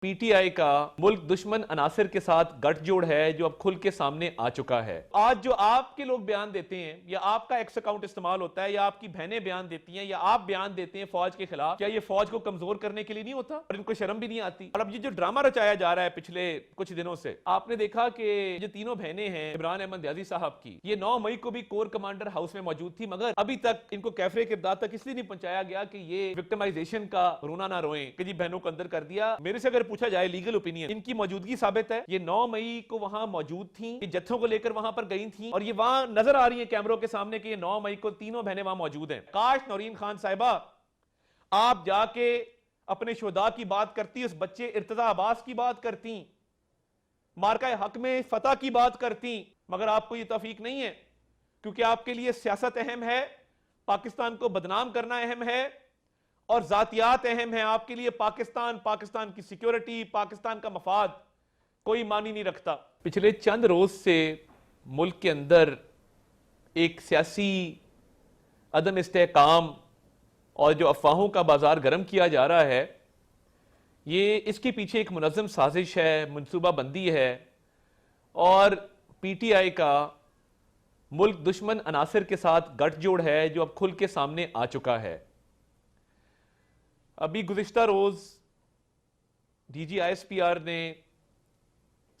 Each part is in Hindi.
पीटीआई का मुल्क दुश्मन अनासिर के साथ गठजोड़ है जो अब खुल के सामने आ चुका है। आज जो आपके लोग बयान देते हैं या आपका एक्स अकाउंट इस्तेमाल होता है या आपकी बहनें बयान देती हैं या आप बयान देते हैं फौज के खिलाफ, क्या ये फौज को कमजोर करने के लिए नहीं होता? और इनको शर्म भी नहीं आती। और अब ये जो ड्रामा रचाया जा रहा है पिछले कुछ दिनों से, आपने देखा कि जो तीनों बहनें हैं इमरान अहमद याजी साहब की, ये 9 मई को भी कोर कमांडर हाउस में मौजूद थी, मगर अभी तक इनको कैफरे किरदार तक इसलिए नहीं पहुंचाया गया कि ये विक्टिमाइजेशन का रोना ना रोएं कि जी बहनों को अंदर कर दिया। मेरे से अगर पूछा जाए लीगल ओपिनियन, इनकी मौजूदगी साबित है। ये 9 मई को वहां मौजूद थी, ये जत्थों को लेकर वहां पर गई थी और ये वहां नजर आ रही है कैमरों के सामने कि ये 9 मई को तीनों बहनें वहां मौजूद हैं। काश नौरीन खान साहिबा आप जाके अपने शुहदा की बात करती, उस बच्चे इर्तजा अब्बास की बात करती, मार्का हक में फतह की बात करती, मगर आपको यह तौफीक नहीं है क्योंकि आपके लिए सियासत अहम है, पाकिस्तान को बदनाम करना अहम है और जातियात अहम है। आपके लिए पाकिस्तान की सिक्योरिटी, पाकिस्तान का मफाद कोई मानी नहीं रखता। पिछले चंद रोज से मुल्क के अंदर एक सियासी अदम इस्तेहकाम और जो अफवाहों का बाजार गर्म किया जा रहा है, ये इसके पीछे एक मुनज़्ज़म साजिश है, मनसूबाबंदी है और पीटीआई का मुल्क दुश्मन अनासिर के साथ गठजोड़ है जो अब खुल के सामने आ चुका है। अभी गुज़िश्ता रोज डीजी आईएसपीआर ने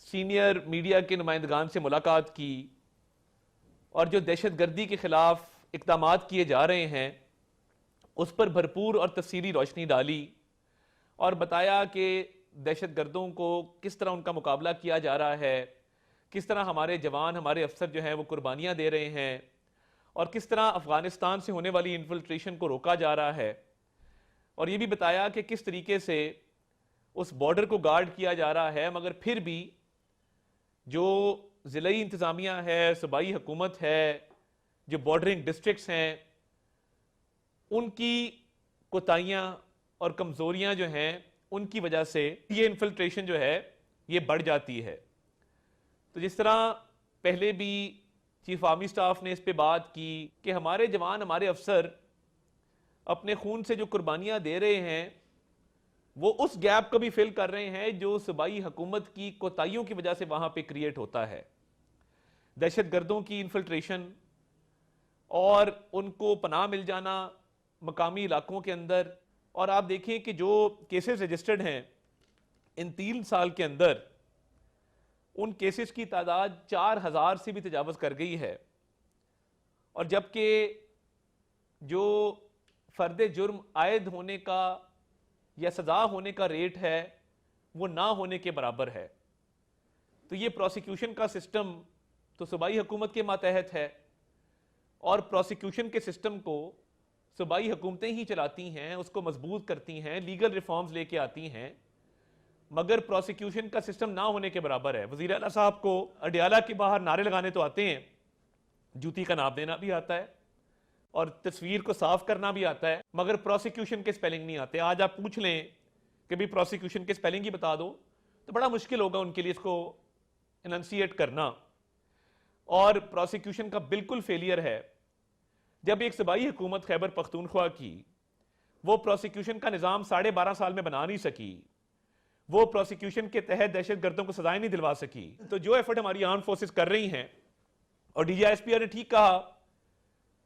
सीनियर मीडिया के नुमाइंदगान से मुलाकात की और जो दहशतगर्दी के खिलाफ इक़दाम किए जा रहे हैं उस पर भरपूर और तफसीली रोशनी डाली और बताया कि दहशतगर्दों को किस तरह उनका मुकाबला किया जा रहा है, किस तरह हमारे जवान, हमारे अफसर जो हैं वो कुर्बानियाँ दे रहे हैं और किस तरह अफगानिस्तान से होने वाली इन्फिल्ट्रेशन को रोका जा रहा है। और ये भी बताया कि किस तरीके से उस बॉर्डर को गार्ड किया जा रहा है, मगर फिर भी जो ज़िलाई इंतज़ामिया है, सूबाई हुकूमत है, जो बॉर्डरिंग डिस्ट्रिक्ट्स हैं, उनकी कोताहियाँ और कमज़ोरियाँ जो हैं उनकी वजह से ये इन्फिल्ट्रेशन जो है ये बढ़ जाती है। तो जिस तरह पहले भी चीफ आर्मी स्टाफ ने इस पे बात की कि हमारे जवान, हमारे अफसर अपने खून से जो कुर्बानियाँ दे रहे हैं वो उस गैप को भी फिल कर रहे हैं जो सूबाई हुकूमत की कोताहियों की वजह से वहाँ पे क्रिएट होता है। दहशतगर्दों की इन्फिल्ट्रेशन और उनको पनाह मिल जाना मकामी इलाकों के अंदर। और आप देखें कि जो केसेस रजिस्टर्ड हैं इन 3 साल के अंदर, उन केसेस की तादाद 4000 से भी तजावज़ कर गई है। और जबकि जो फर्द जुर्म आयद होने का या सजा होने का रेट है वो ना होने के बराबर है। तो ये प्रोसिक्यूशन का सिस्टम तो सूबाई हुकूमत के मातहत है और प्रोसिक्यूशन के सिस्टम को सूबाई हुकूमतें ही चलाती हैं, उसको मजबूत करती हैं, लीगल रिफॉर्म्स लेके आती हैं, मगर प्रोसिक्यूशन का सिस्टम ना होने के बराबर है। वज़ीर आला साहब को अडियाला के बाहर नारे लगाने तो आते हैं, जूती का नाप देना भी आता है और तस्वीर को साफ करना भी आता है, मगर प्रोसिक्यूशन के स्पेलिंग नहीं आते। आज आप पूछ लें कि भी प्रोसिक्यूशन के स्पेलिंग ही बता दो तो बड़ा मुश्किल होगा उनके लिए इसको इनंसिएट करना। और प्रोसिक्यूशन का बिल्कुल फेलियर है। जब एक सूबाई हुकूमत खैबर पख्तूनख्वा की वो प्रोसिक्यूशन का निज़ाम 12.5 साल में बना नहीं सकी, वो प्रोसिक्यूशन के तहत दहशतगर्दों को सजाएं नहीं दिलवा सकी, तो जो एफर्ट हमारी आर्म फोर्सेस कर रही हैं, और डीजीआईएसपीआर ने ठीक कहा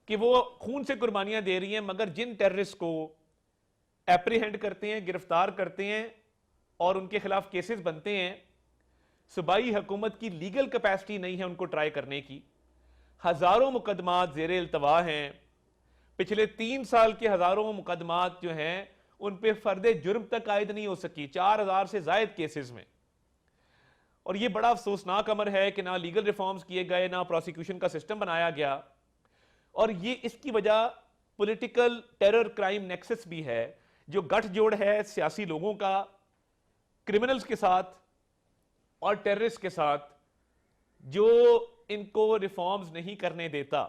कि वो खून से कुर्बानियां दे रही हैं, मगर जिन टेररिस्ट को एप्रीहेंड करते हैं, गिरफ्तार करते हैं और उनके खिलाफ केसेस बनते हैं, सूबाई हुकूमत की लीगल कैपेसिटी नहीं है उनको ट्राई करने की। हजारों मुकदमात ज़ेरे इल्तवा हैं, पिछले 3 साल के हजारों मुकदमात जो हैं उन पे फर्द जुर्म तक आयद नहीं हो सकी 4000 से जायद केसेस में। और ये बड़ा अफसोसनाक अमर है कि ना लीगल रिफॉर्म्स किए गए, ना प्रोसिक्यूशन का सिस्टम बनाया गया। और ये इसकी वजह पॉलिटिकल टेरर क्राइम नेक्सस भी है, जो गठजोड़ है सियासी लोगों का क्रिमिनल्स के साथ और टेररिस्ट के साथ, जो इनको रिफॉर्म्स नहीं करने देता।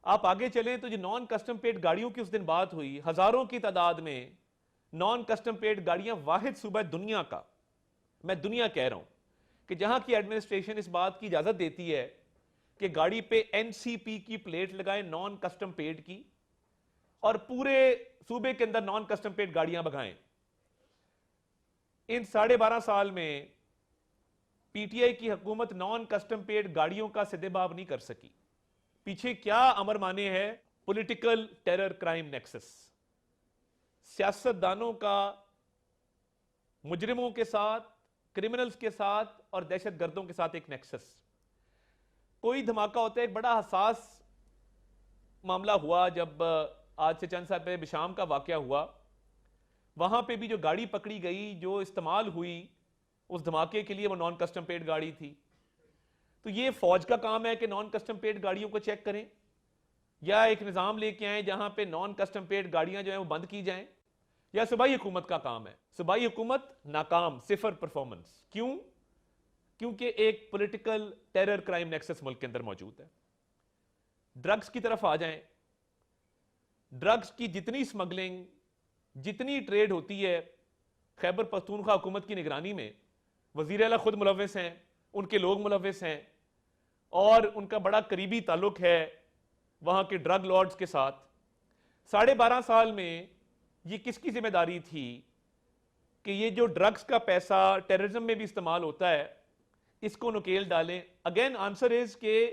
आप आगे चलें तो जो नॉन कस्टम पेड गाड़ियों की उस दिन बात हुई, हजारों की तादाद में नॉन कस्टम पेड गाड़ियां वाहिद सूबा दुनिया का, मैं दुनिया कह रहा हूं कि जहां की एडमिनिस्ट्रेशन इस बात की इजाजत देती है कि गाड़ी पे एनसीपी की प्लेट लगाएं, नॉन कस्टम पेड की, और पूरे सूबे के अंदर नॉन कस्टम पेड गाड़ियां भगाएं। इन 12.5 साल में पीटीआई की हुकूमत नॉन कस्टम पेड गाड़ियों का सदेबाब नहीं कर सकी। पीछे क्या अमर माने है? पॉलिटिकल टेरर क्राइम नेक्सस, सियासतदानों का मुजरिमों के साथ, क्रिमिनल्स के साथ और दहशतगर्दों के साथ एक नेक्सस। कोई धमाका होता है, एक बड़ा हसास मामला हुआ जब आज से चंद साल पहले बिशाम का वाकया हुआ। वहां पे भी जो गाड़ी पकड़ी गई, जो इस्तेमाल हुई उस धमाके के लिए, वो नॉन कस्टम पेड गाड़ी थी। तो ये फौज का काम है कि नॉन कस्टम पेड गाड़ियों को चेक करें, या एक निजाम लेके आए जहां पे नॉन कस्टम पेड गाड़ियां जो हैं वो बंद की जाएं, या सूबाई हुकूमत का काम है? सूबाई हुकूमत नाकाम, सिफर परफॉर्मेंस। क्यों? क्योंकि एक पॉलिटिकल टेरर क्राइम नेक्सस मुल्क के अंदर मौजूद है। ड्रग्स की तरफ आ जाएं, ड्रग्स की जितनी स्मगलिंग, जितनी ट्रेड होती है, खैबर पख्तूनख्वा हुकूमत की निगरानी में वजीर आला खुद मुलव्विस हैं, उनके लोग मुलव्विस हैं, और उनका बड़ा करीबी ताल्लुक है वहां के ड्रग लॉर्ड्स के साथ। 12.5 साल में ये किसकी जिम्मेदारी थी कि ये जो ड्रग्स का पैसा टेररिज्म में भी इस्तेमाल होता है, इसको नुकेल डालें? अगेन आंसर इज के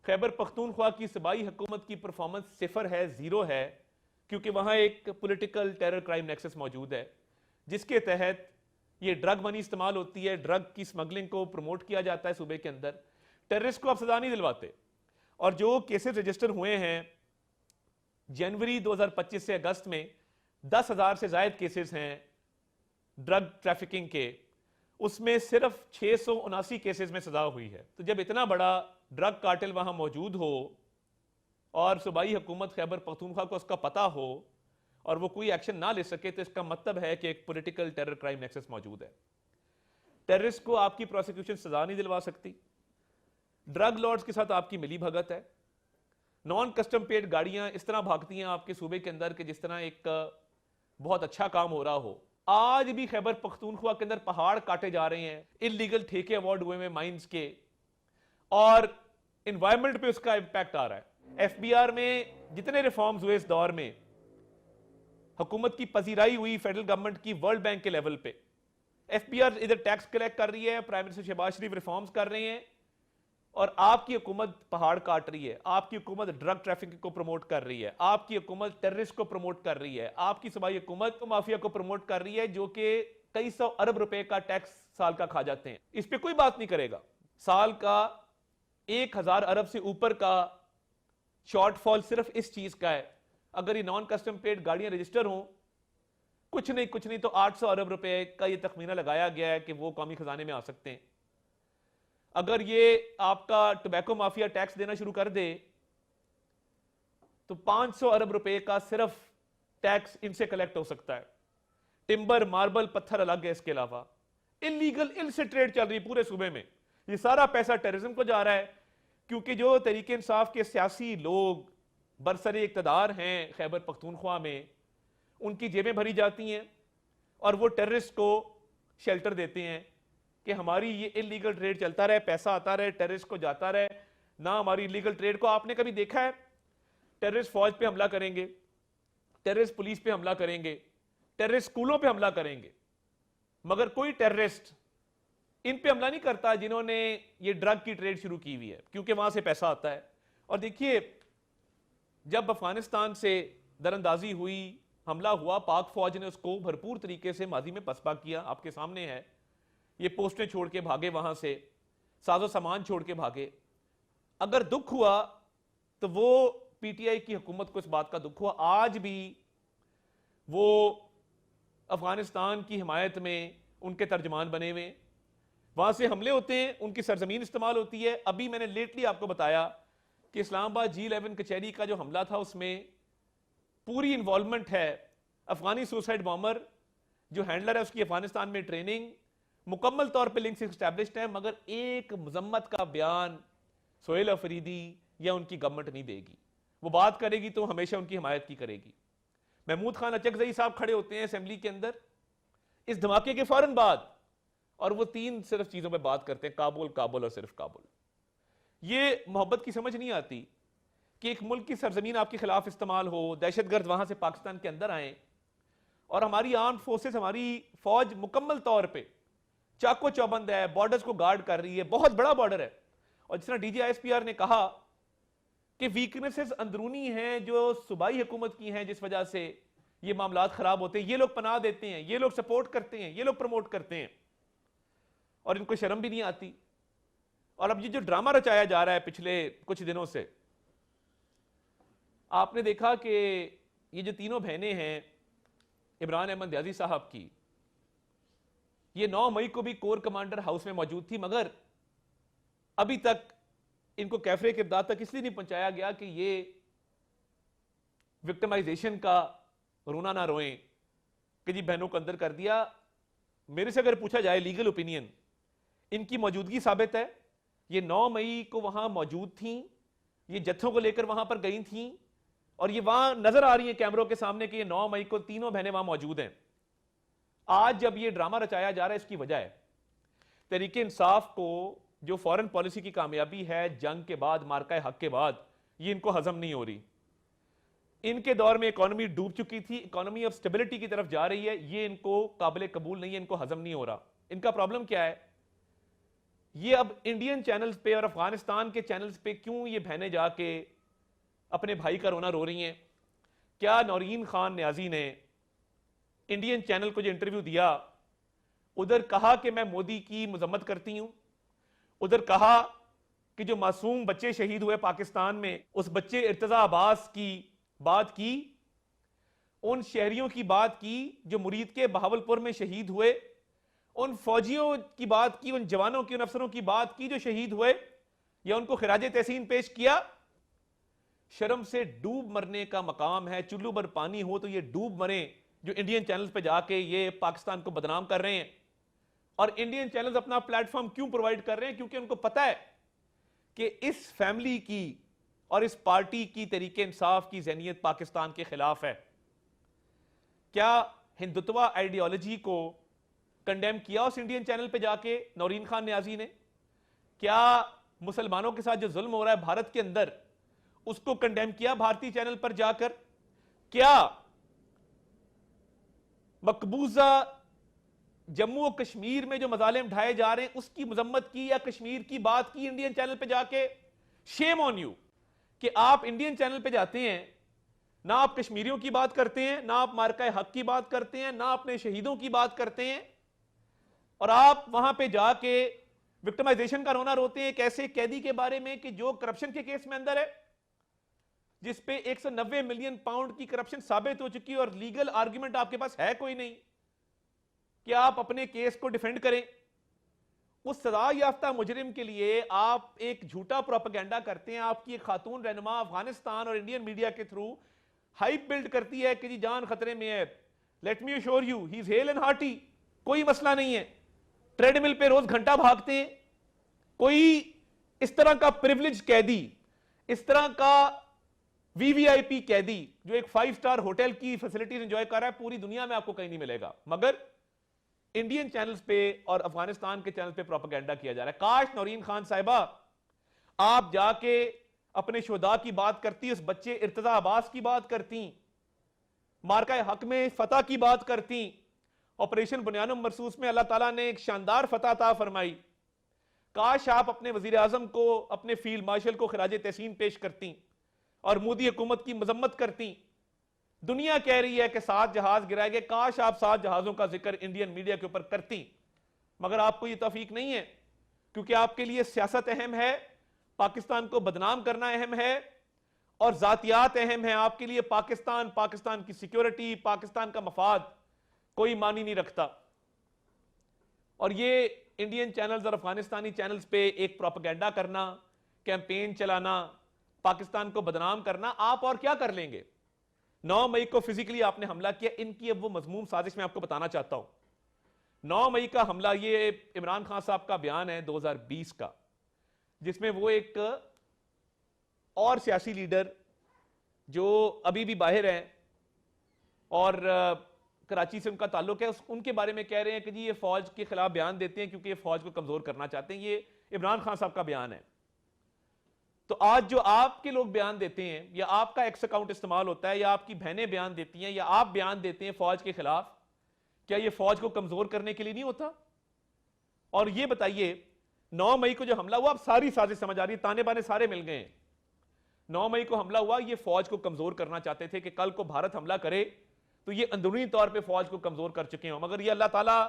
खैबर पख्तूनख्वा की सूबाई हुकूमत की परफॉर्मेंस सिफर है, जीरो है, क्योंकि वहां एक पॉलिटिकल टेरर क्राइम नेक्सस मौजूद है जिसके तहत ये ड्रग मनी इस्तेमाल होती है, ड्रग की स्मगलिंग को प्रमोट किया जाता है सूबे के अंदर। टेररिस्ट को आप सजा नहीं दिलवाते। और जो केसेस रजिस्टर हुए हैं जनवरी 2025 से अगस्त में, 10,000 से ज्यादा केसेस हैं ड्रग ट्रैफिकिंग के, उसमें सिर्फ 679 केसेस में सजा हुई है। तो जब इतना बड़ा ड्रग कार्टेल वहां मौजूद हो और सूबाई हुकूमत खैबर पख्तूनख्वा को उसका पता हो और वो कोई एक्शन ना ले सके, तो इसका मतलब है कि एक पॉलिटिकल टेरर क्राइम नेक्सस मौजूद है। टेररिस्ट को आपकी प्रोसिक्यूशन सजा नहीं दिलवा सकती, ड्रग लॉर्ड्स के साथ आपकी मिली भगत है। नॉन कस्टम पेड गाड़ियां इस तरह भागती हैं आपके सूबे के अंदर कि जिस तरह एक बहुत अच्छा काम हो रहा हो। आज भी खैबर पख्तूनख्वा के अंदर पहाड़ काटे जा रहे हैं, इलीगल ठेके अवार्ड हुए हैं माइंस के, और एनवायरमेंट पे उसका इंपैक्ट आ रहा है। एफबीआर में जितने रिफॉर्म्स हुए इस दौर में, हुकूमत की पजीराई हुई फेडरल गवर्नमेंट की वर्ल्ड बैंक के लेवल पे। एफबीआर इधर टैक्स कलेक्ट कर रही है, प्राइम मिनिस्टर शहबाज शरीफ रिफॉर्म्स कर रहे हैं, और आपकी हुकूमत पहाड़ काट रही है। आपकी हुकूमत ड्रग ट्रैफिकिंग को प्रमोट कर रही है, आपकी हुकूमत टेररिस्ट को प्रमोट कर रही है, आपकी सूबाई हुकूमत माफिया को प्रमोट कर रही है, जो कि कई सौ अरब रुपए का टैक्स साल का खा जाते हैं। इस पे कोई बात नहीं करेगा। साल का 1,000 अरब से ऊपर का शॉर्टफॉल सिर्फ इस चीज का है। अगर ये नॉन कस्टम पेड गाड़ियां रजिस्टर हों, कुछ नहीं तो 800 अरब रुपए का ये तखमीना लगाया गया है कि वो कौमी खजाने में आ सकते हैं। अगर ये आपका टोबैको माफिया टैक्स देना शुरू कर दे तो 500 अरब रुपए का सिर्फ टैक्स इनसे कलेक्ट हो सकता है। टिम्बर, मार्बल, पत्थर अलग है। इसके अलावा इलीगल इनसे ट्रेड चल रही है पूरे सूबे में। ये सारा पैसा टेररिज्म को जा रहा है, क्योंकि जो तरीके इंसाफ के सियासी लोग बरसरे इक्तदार हैं खैबर पख्तूनख्वा में, उनकी जेबें भरी जाती हैं और वो टेररिस्ट को शेल्टर देते हैं कि हमारी ये इलीगल ट्रेड चलता रहे, पैसा आता रहे, टेररिस्ट को जाता रहे ना। हमारी इलीगल ट्रेड को आपने कभी देखा है? टेररिस्ट फौज पे हमला करेंगे, टेररिस्ट पुलिस पे हमला करेंगे, टेररिस्ट स्कूलों पे हमला करेंगे, मगर कोई टेररिस्ट इन पे हमला नहीं करता जिन्होंने ये ड्रग की ट्रेड शुरू की हुई है, क्योंकि वहां से पैसा आता है। और देखिए, जब अफगानिस्तान से दरअंदाजी हुई, हमला हुआ, पाक फौज ने उसको भरपूर तरीके से माजी में पसपा किया। आपके सामने है, ये पोस्टें छोड़ के भागे, वहां से साजो सामान छोड़ के भागे। अगर दुख हुआ तो वो पीटीआई की हुकूमत को इस बात का दुख हुआ। आज भी वो अफगानिस्तान की हिमायत में उनके तर्जमान बने हुए, वहां से हमले होते हैं, उनकी सरजमीन इस्तेमाल होती है। अभी मैंने लेटली आपको बताया कि इस्लामाबाद G11 कचहरी का जो हमला था उसमें पूरी इन्वॉल्वमेंट है अफगानी सुसाइड बॉम्बर जो हैंडलर है उसकी अफगानिस्तान में ट्रेनिंग, मुकम्मल तौर पे लिंक्स एस्टैब्लिश्ड है, मगर एक मजम्मत का बयान सोहेल अफरीदी या उनकी गवर्नमेंट नहीं देगी। वो बात करेगी तो हमेशा उनकी हिमायत की करेगी। महमूद खान अचकजई साहब खड़े होते हैं असेंबली के अंदर इस धमाके के फौरन बाद, और वो तीन सिर्फ चीजों पे बात करते हैं, काबुल, काबुल और सिर्फ काबुल। ये मोहब्बत की समझ नहीं आती कि एक मुल्क की सरजमीन आपके खिलाफ इस्तेमाल हो, दहशतगर्द वहां से पाकिस्तान के अंदर आए और हमारी आर्म्ड फोर्सेस, हमारी फौज मुकम्मल तौर पे चाको चौबंद है, बॉर्डर्स को गार्ड कर रही है, बहुत बड़ा बॉर्डर है। और जिस तरह डीजीआईएसपीआर ने कहा कि वीकनेसेस अंदरूनी हैं जो सूबाई हुकूमत की हैं, जिस वजह से ये मामला खराब होते हैं, ये लोग पनाह देते हैं, ये लोग सपोर्ट करते हैं, ये लोग प्रमोट करते हैं, और इनको शर्म भी नहीं आती। और अब ये जो ड्रामा रचाया जा रहा है पिछले कुछ दिनों से, आपने देखा कि ये जो तीनों बहनें हैं इमरान अहमद याजी साहब की, ये 9 मई को भी कोर कमांडर हाउस में मौजूद थी, मगर अभी तक इनको कैफरे के इब्दाद तक इसलिए नहीं पहुंचाया गया कि ये विक्टिमाइजेशन का रोना ना रोएं कि जी बहनों को अंदर कर दिया। मेरे से अगर पूछा जाए लीगल ओपिनियन, इनकी मौजूदगी साबित है। ये 9 मई को वहां मौजूद थी, ये जत्थों को लेकर वहां पर गई थी, और ये वहां नजर आ रही है कैमरों के सामने कि ये 9 मई को तीनों बहनें वहां मौजूद हैं। आज जब ये ड्रामा रचाया जा रहा है, इसकी वजह है तहरीक इंसाफ को जो फॉरेन पॉलिसी की कामयाबी है जंग के बाद, मार्का हक के बाद, ये इनको हजम नहीं हो रही। इनके दौर में इकोनॉमी डूब चुकी थी, इकोनॉमी ऑफ स्टेबिलिटी की तरफ जा रही है, ये इनको काबिल कबूल नहीं है, इनको हजम नहीं हो रहा। इनका प्रॉब्लम क्या है, ये अब इंडियन चैनल्स पे और अफगानिस्तान के चैनल्स पे क्यों ये बहनें जाके अपने भाई का रोना रो रही हैं? क्या नौरीन खान न्याजी ने इंडियन चैनल को जो इंटरव्यू दिया, उधर कहा कि मैं मोदी की मजम्मत करती हूं, उधर कहा कि जो मासूम बच्चे शहीद हुए पाकिस्तान में, उस बच्चे इर्तजा अब्बास की बात की, उन शहरियों की बात की जो मुरीद के बहावलपुर में शहीद हुए, उन फौजियों की बात की, उन जवानों की, उन अफसरों की बात की जो शहीद हुए, या उनको खिराज तहसीन पेश किया। शर्म से डूब मरने का मकाम है। चुल्लू भर पानी हो तो ये डूब मरे जो इंडियन चैनल्स पे जाके ये पाकिस्तान को बदनाम कर रहे हैं। और इंडियन चैनल्स अपना प्लेटफॉर्म क्यों प्रोवाइड कर रहे हैं? क्योंकि उनको पता है कि इस फैमिली की और इस पार्टी की तरीके इंसाफ की ज़हनियत पाकिस्तान के खिलाफ है। क्या हिंदुत्वा आइडियोलॉजी को कंडेम किया उस इंडियन चैनल पे जाके नौरीन खान न्याजी ने? क्या मुसलमानों के साथ जो जुल्म हो रहा है भारत के अंदर, उसको कंडेम किया भारतीय चैनल पर जाकर? क्या मकबूजा जम्मू और कश्मीर में जो मजालिम ढाए जा रहे हैं उसकी मजम्मत की या कश्मीर की बात की इंडियन चैनल पे जाके? शेम ऑन यू कि आप इंडियन चैनल पे जाते हैं, ना आप कश्मीरियों की बात करते हैं, ना आप मार्का हक की बात करते हैं, ना अपने शहीदों की बात करते हैं, और आप वहां पे जाके विक्टिमाइजेशन का रोना रोते हैं एक ऐसे कैदी के बारे में कि जो करप्शन के केस में अंदर है, जिसपे 190 मिलियन पाउंड की करप्शन साबित हो चुकी है, और लीगल आर्ग्यूमेंट आपके पास है कोई नहीं कि आप अपने केस को डिफेंड करें। उस सजा याफ्ता मुजरिम के लिए आप एक झूठा प्रोपेगेंडा करते हैं। आपकी एक खातून रहनुमा अफगानिस्तान और इंडियन मीडिया के थ्रू हाइप बिल्ड करती है कि जी जान खतरे में है, let me assure you he is hello and hearty, कोई मसला नहीं है। ट्रेडमिल पे रोज घंटा भागते हैं। कोई इस तरह का प्रिविलेज कैदी, इस तरह का वीवीआईपी कैदी जो एक 5 स्टार होटल की फैसिलिटीज एंजॉय कर रहा है, पूरी दुनिया में आपको कहीं नहीं मिलेगा। मगर इंडियन चैनल्स पे और अफगानिस्तान के चैनल पे प्रोपेगेंडा किया जा रहा है। काश नौरीन खान साहिबा आप जाके अपने शुहदा की बात करती, उस बच्चे इर्तजा अब्बास की बात करती, मार्का हक में फतह की बात करती, ऑपरेशन बुनियानुम मरसूस में अल्लाह ताला ने एक शानदार फतह अता फरमाई। काश आप अपने वजीर आजम को, अपने फील्ड मार्शल को खिराज तहसीन पेश करती और मोदी हुकूमत की मजम्मत करती। दुनिया कह रही है कि 7 जहाज गिराए गए, काश आप 7 जहाजों का जिक्र इंडियन मीडिया के ऊपर करती, मगर आपको यह तौफीक नहीं है, क्योंकि आपके लिए सियासत अहम है, पाकिस्तान को बदनाम करना अहम है, और जातियात अहम है। आपके लिए पाकिस्तान, पाकिस्तान की सिक्योरिटी, पाकिस्तान का मफाद कोई मानी नहीं रखता। और ये इंडियन चैनल्स और अफगानिस्तानी चैनल्स पे एक प्रोपेगेंडा करना, कैंपेन चलाना, पाकिस्तान को बदनाम करना, आप और क्या कर लेंगे? 9 मई को फिजिकली आपने हमला किया। इनकी अब वो मजमूम साजिश मैं आपको बताना चाहता हूं। 9 मई का हमला, ये इमरान खान साहब का बयान है 2020 का, जिसमें वो एक और सियासी लीडर जो अभी भी बाहर हैं और कराची से उनका ताल्लुक है, उनके बारे में कह रहे हैं कि जी ये फौज के खिलाफ बयान देते हैं क्योंकि ये फौज को कमजोर करना चाहते हैं। ये इमरान खान साहब का बयान है। तो आज जो आपके लोग बयान देते हैं, या आपका एक्स अकाउंट इस्तेमाल होता है, या आपकी बहनें बयान देती हैं, या आप बयान देते हैं फौज के खिलाफ, क्या यह फौज को कमजोर करने के लिए नहीं होता? और यह बताइए 9 मई को जो हमला हुआ, अब सारी साजिश समझ आ रही है, ताने बाने सारे मिल गए। 9 मई को हमला हुआ, यह फौज को कमजोर करना चाहते थे कि कल को भारत हमला करे तो ये अंदरूनी तौर पे फौज को कमजोर कर चुके हैं। मगर ये अल्लाह ताला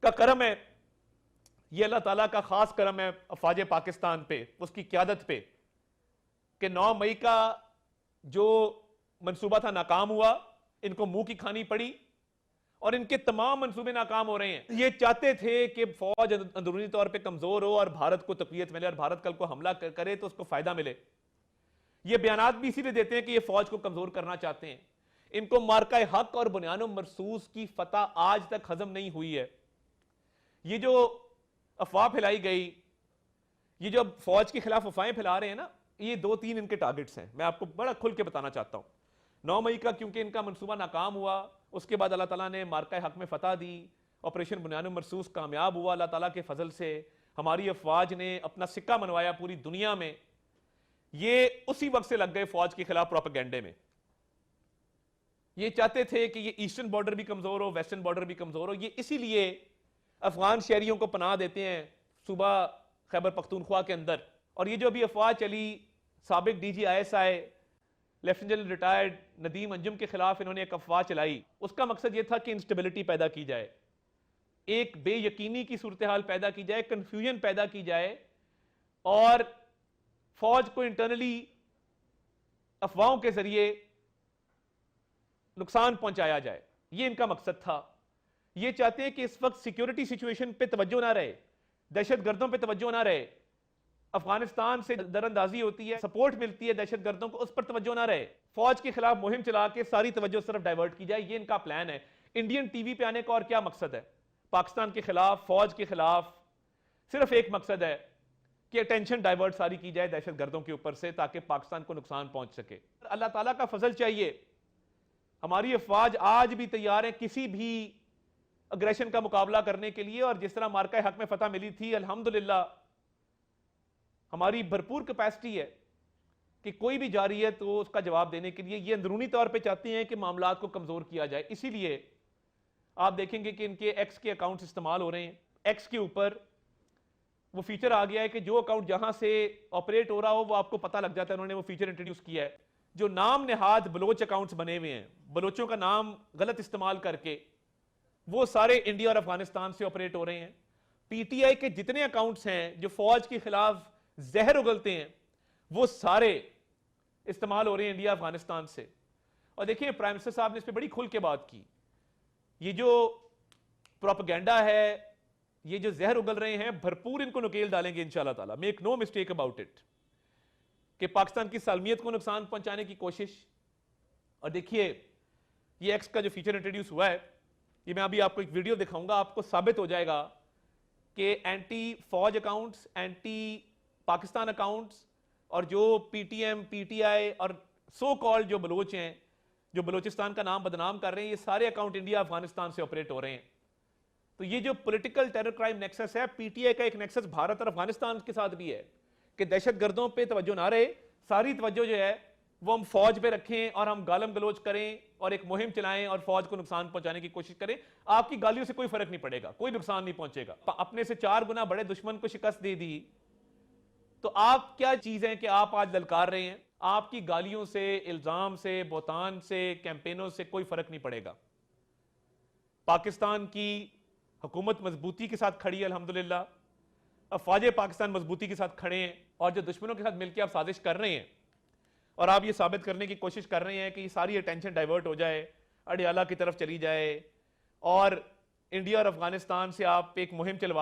का करम है, ये अल्लाह ताला का खास करम है अफवाज पाकिस्तान पे, उसकी क्यादत पे, कि 9 मई का जो मंसूबा था नाकाम हुआ, इनको मुंह की खानी पड़ी और इनके तमाम मंसूबे नाकाम हो रहे हैं। ये चाहते थे कि फौज अंदरूनी तौर पे कमजोर हो और भारत को तकवीयत मिले और भारत कल को हमला करे तो उसको फायदा मिले। ये बयानात भी इसीलिए देते हैं कि ये फौज को कमजोर करना चाहते हैं। इनको मार्का हक और बुनियानो मरसूस की फतह आज तक हजम नहीं हुई है। ये जो अफवाह फैलाई गई, ये जो फौज के खिलाफ अफवाहें फैला रहे हैं ना, ये 2-3 इनके टारगेट्स हैं। मैं आपको बड़ा खुल के बताना चाहता हूं। 9 मई का क्योंकि इनका मंसूबा नाकाम हुआ, उसके बाद अल्लाह ताला ने मार्का हक में फतह दी, ऑपरेशन बुनियानो मरसूस कामयाब हुआ अल्लाह ताला के फजल से। हमारी अफवाज ने अपना सिक्का मनवाया पूरी दुनिया में। ये उसी वक्त से लग गए फौज के खिलाफ प्रोपेगेंडे में। ये चाहते थे कि ये ईस्टर्न बॉर्डर भी कमजोर हो, वेस्टर्न बॉर्डर भी कमजोर हो। ये इसीलिए अफगान शहरियों को पनाह देते हैं सूबा खैबर पख्तूनख्वा के अंदर। और ये जो अभी अफवाह चली, साबिक DG ISI lieutenant general retired Nadeem Anjum के खिलाफ इन्होंने एक अफवाह चलाई, उसका मकसद यह था कि इंस्टेबिलिटी पैदा की जाए, एक बेयकीनी की सूरत हाल पैदा की जाए, कंफ्यूजन पैदा की जाए और फौज को इंटरनली अफवाहों के जरिए नुकसान पहुंचाया जाए। यह इनका मकसद था। यह चाहते हैं कि इस वक्त सिक्योरिटी सिचुएशन पे तवज्जो ना रहे, दहशतगर्दों पे तवज्जो ना रहे। अफगानिस्तान से दरअंदाजी होती है, सपोर्ट मिलती है दहशतगर्दों को, उस पर तवज्जो ना रहे। फौज के खिलाफ मुहिम चला के सारी तवज्जो सिर्फ डाइवर्ट की जाए, ये इनका प्लान है। इंडियन टीवी पे आने का और क्या मकसद है? पाकिस्तान के खिलाफ, फौज के खिलाफ सिर्फ एक मकसद है कि अटेंशन डाइवर्ट सारी की जाए दहशतगर्दों के ऊपर से, ताकि पाकिस्तान को नुकसान पहुंच सके। अल्लाह ताला का फजल चाहिए, हमारी अफवाज आज भी तैयार है किसी भी अग्रेशन का मुकाबला करने के लिए। और जिस तरह मार्का हक में फतह मिली थी, अल्हम्दुलिल्लाह हमारी भरपूर कैपेसिटी है कि कोई भी जा रही है तो उसका जवाब देने के लिए। ये अंदरूनी तौर पे चाहते हैं कि मामलात को कमजोर किया जाए। इसीलिए आप देखेंगे कि इनके एक्स के अकाउंट्स इस्तेमाल हो रहे हैं। एक्स के ऊपर वो फीचर आ गया है कि जो अकाउंट जहां से ऑपरेट हो रहा हो वो आपको पता लग जाता है। उन्होंने वो फीचर इंट्रोड्यूस किया है। जो नाम नेहाद बलोच अकाउंट्स बने हुए हैं, बलोचों का नाम गलत इस्तेमाल करके, वो सारे इंडिया और अफगानिस्तान से ऑपरेट हो रहे हैं। PTI के जितने अकाउंट्स हैं जो फौज के खिलाफ जहर उगलते हैं, वो सारे इस्तेमाल हो रहे हैं इंडिया अफगानिस्तान से। और देखिए प्राइम मिनिस्टर साहब ने इस पर बड़ी खुल के बात की। ये जो प्रोपेगेंडा है, ये जो जहर उगल रहे हैं, भरपूर इनको नुकेल डालेंगे इंशाल्लाह ताला। Make no mistake about it, कि पाकिस्तान की सालमियत को नुकसान पहुंचाने की कोशिश। और देखिए ये एक्स का जो फीचर इंट्रोड्यूस हुआ है, ये मैं अभी आपको एक वीडियो दिखाऊंगा, आपको साबित हो जाएगा कि एंटी फौज अकाउंट्स, एंटी पाकिस्तान अकाउंट्स और जो PTM, PTI और सो कॉल्ड जो बलोच हैं, जो बलोचिस्तान का नाम बदनाम कर रहे हैं, ये सारे अकाउंट इंडिया अफगानिस्तान से ऑपरेट हो रहे हैं। तो ये जो पॉलिटिकल टेरर क्राइम नेक्सस है, PTI का एक नेक्सस भारत और अफगानिस्तान के साथ भी है कि दहशतगर्दों पे तवज्जो ना रहे, सारी तवज्जो जो है वो हम फौज पे रखें और हम गालम गलोच करें और एक मुहिम चलाएं और फौज को नुकसान पहुंचाने की कोशिश करें। आपकी गालियों से कोई फर्क नहीं पड़ेगा, कोई नुकसान नहीं पहुंचेगा। अपने से 4 गुना बड़े दुश्मन को शिकस्त दे दी तो आप क्या चीज है कि आप आज ललकार रहे हैं? आपकी गालियों से, इल्जाम से, बोतान से, कैंपेनों से कोई फर्क नहीं पड़ेगा। पाकिस्तान की हुकूमत मजबूती के साथ खड़ी है अल्हम्दुलिल्लाह, अफवाज पाकिस्तान मजबूती के साथ खड़े हैं और जो दुश्मनों के साथ मिलकर आप साजिश कर रहे हैं और आप ये साबित करने की कोशिश कर रहे हैं कि ये सारी अटेंशन डाइवर्ट हो जाए, अडियाला की तरफ चली जाए और इंडिया और अफगानिस्तान से आप एक मुहिम चलवा